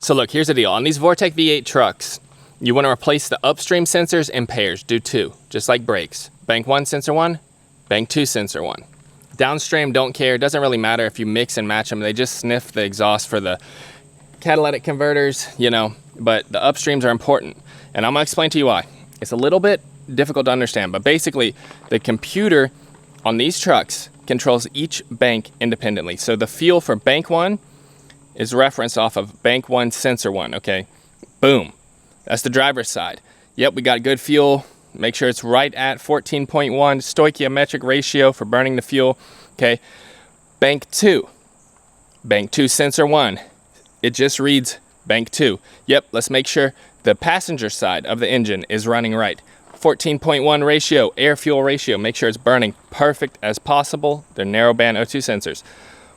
So look, here's the deal. On these Vortec V8 trucks, you want to replace the upstream sensors in pairs. Do 2, just like brakes. Bank 1, sensor 1, bank 2, sensor 1. Downstream, don't care. It doesn't really matter if you mix and match them. They just sniff the exhaust for the catalytic converters, you know, but the upstreams are important. And I'm gonna explain to you why. It's a little bit difficult to understand, but basically the computer on these trucks controls each bank independently. So the fuel for bank 1 is referenced off of bank 1, sensor 1, okay? Boom, that's the driver's side. Yep, we got good fuel. Make sure it's right at 14.1 stoichiometric ratio for burning the fuel, okay? Bank 2, sensor 1. It just reads bank 2. Yep, let's make sure the passenger side of the engine is running right. 14.1 ratio, air-fuel ratio. Make sure it's burning perfect as possible. They're narrowband O2 sensors.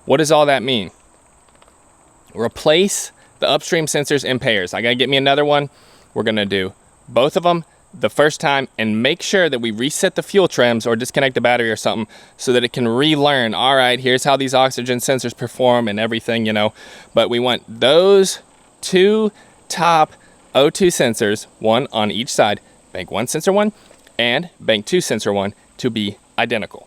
What does all that mean? Replace the upstream sensors in pairs. I gotta get me another one. We're gonna do both of them the first time and make sure that we reset the fuel trims or disconnect the battery or something so that it can relearn, all right, here's how these oxygen sensors perform and everything, you know. But we want those 2 top O2 sensors, 1 on each side, bank 1, sensor 1, and bank 2, sensor 1, to be identical.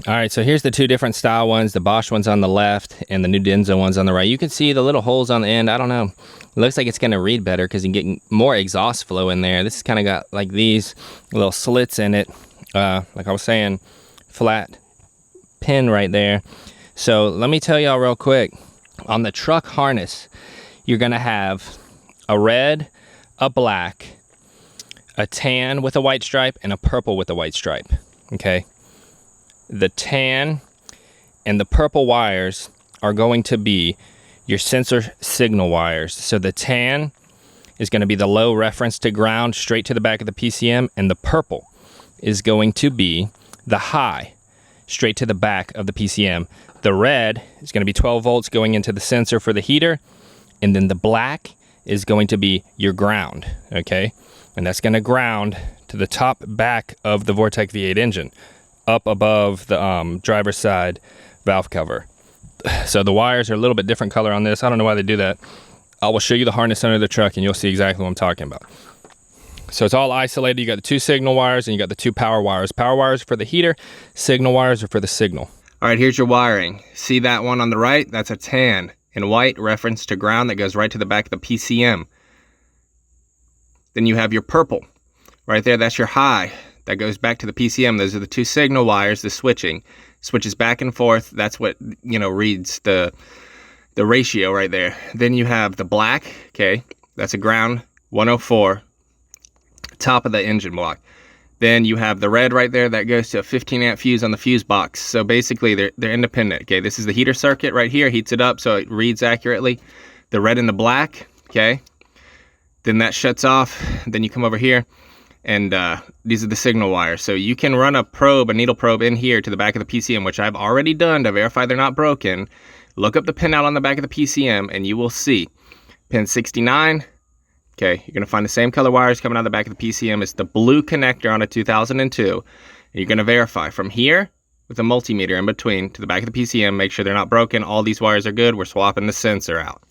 All right, so here's the 2 different style ones. The Bosch one's on the left and the new Denso one's on the right. You can see the little holes on the end. I don't know. It looks like it's going to read better because you can get more exhaust flow in there. This has kind of got like these little slits in it. Like I was saying, flat pin right there. So let me tell y'all real quick. On the truck harness, you're going to have a red, a black, a tan with a white stripe, and a purple with a white stripe, okay? The tan and the purple wires are going to be your sensor signal wires. So the tan is going to be the low reference to ground straight to the back of the PCM, and the purple is going to be the high straight to the back of the PCM. The red is going to be 12 volts going into the sensor for the heater, and then the black is going to be your ground, okay? And that's going to ground to the top back of the Vortec V8 engine, up above the driver's side valve cover. So the wires are a little bit different color on this. I don't know why they do that. I will show you the harness under the truck and you'll see exactly what I'm talking about. So it's all isolated. You got the 2 signal wires and you got the 2 power wires. Power wires are for the heater, signal wires are for the signal. All right, here's your wiring. See that one on the right? That's a tan and white reference to ground that goes right to the back of the PCM. Then you have your purple right there. That's your high. That goes back to the PCM. Those are the 2 signal wires, the switching. Switches back and forth. That's what, you know, reads the ratio right there. Then you have the black, okay? That's a ground 104, top of the engine block. Then you have the red right there that goes to a 15 amp fuse on the fuse box. So basically they're independent, okay? This is the heater circuit right here, heats it up so it reads accurately. The red and the black, okay? Then that shuts off. Then you come over here. And these are the signal wires. So you can run a needle probe in here to the back of the PCM, which I've already done to verify they're not broken. Look up the pinout on the back of the PCM and you will see pin 69. Okay, you're gonna find the same color wires coming out of the back of the PCM. It's the blue connector on a 2002. And you're gonna verify from here with a multimeter in between to the back of the PCM, make sure they're not broken. All these wires are good. We're swapping the sensor out.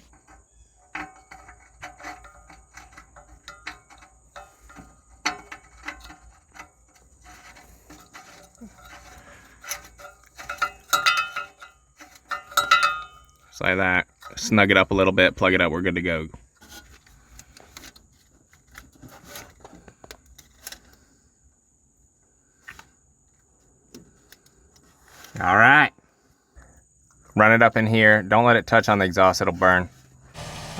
Just like that. Snug it up a little bit, plug it up, we're good to go. All right. Run it up in here. Don't let it touch on the exhaust, it'll burn.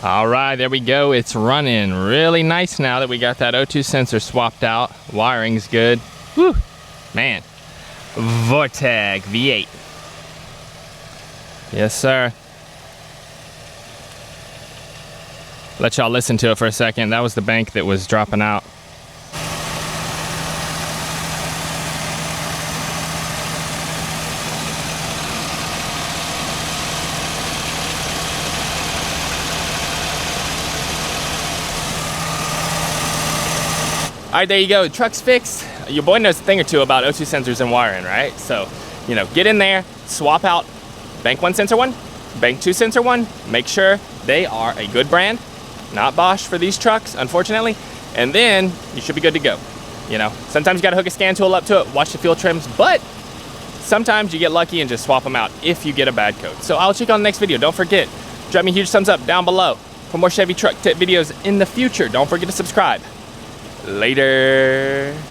All right, there we go. It's running really nice now that we got that O2 sensor swapped out. Wiring's good. Whew, man. Vortec V8. Yes, sir. Let y'all listen to it for a second. That was the bank that was dropping out. All right, there you go. The truck's fixed. Your boy knows a thing or two about O2 sensors and wiring, right? So, you know, get in there, swap out bank 1 sensor 1, bank 2 sensor 1, make sure they are a good brand, not Bosch for these trucks, unfortunately, and then you should be good to go. You know, sometimes you gotta hook a scan tool up to it, watch the fuel trims, but sometimes you get lucky and just swap them out if you get a bad code. So I'll check on the next video. Don't forget, drop me a huge thumbs up down below for more Chevy truck tip videos in the future. Don't forget to subscribe. Later.